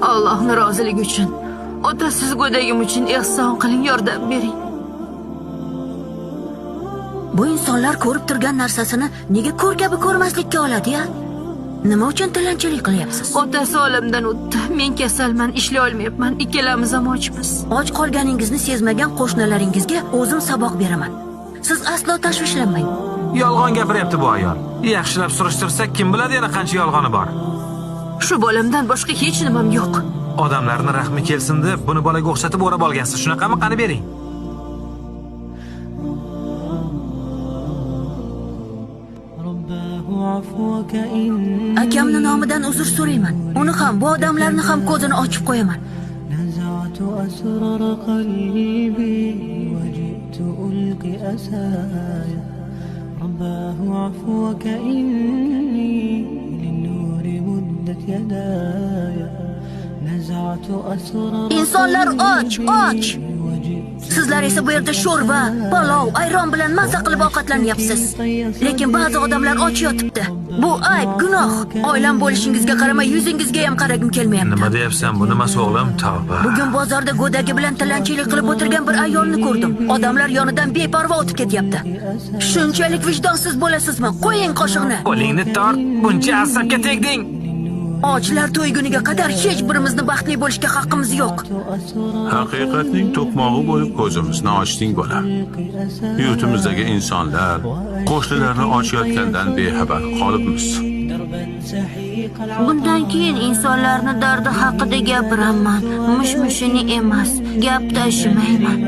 Allohning roziligi uchun, otasiz go'dagim uchun ehson qiling, yordam bering. Bu insonlar ko'rib turgan narsasini nega ko'r kabi ko'rmaslikka oladi-ya? Nima uchun tilanchilik qilyapsiz? Otasi olamdan o'tdi. Men kasalman, ishlay olmayapman. Ikkalamiz ham ochmiz. Och qolganingizni sezmagan qo'shnalaringizga o'zim saboq beraman. Siz aslo tashvishlanmang. Yolg'on gapiryapti bu ayol. Yaxshilab surishtirsak, kim biladi yana qancha yolg'oni bor. Shu bolamdan boshqa hech nimam yo'q. Odamlarning rahmi kelsin deb buni bolaga o'xshatib o'rab olgansiz. Shunaqami? Qani bering. Akamning nomidan uzr so'rayman. Uni ham, bu odamlarni ham ko'zini ochib qo'yaman. İnsanlar och. Sizlar esa bu yerda sho'rva, palov, ayron bilan maza qilib ovqatlanyapsiz. Lekin ba'zi odamlar och yotibdi. Bu ayb, gunoh. Oilam bo'lishingizga qaramay yuzingizga ham qaragim kelmayapti. Nima deyapsan? Bu nimasi o'g'lim? Tavba. Bugun bozorda go'dagi bilan tilanchilik qilib o'tirgan bir ayolni ko'rdim. Odamlar yonidan beparvo o'tib ketyapti. Shunchalik vijdonsiz bo'lasizmi? Qo'ying qoshiqni. Qo'lingni tort. Buncha asabga tegding. Ochlar to'yguniga qadar hech birimizni baxtli bo'lishga haqqimiz yo'q. Haqiqatning to'qmog'i bo'lib ko'zimizni ochding bola. Yurtimizdagi insonlar qo'shnilarni ochayotgandan bexabar qolibmiz. Bundan keyin insonlarning dardi haqida gapiraman. Mush-mushini emas, gap tashimayman.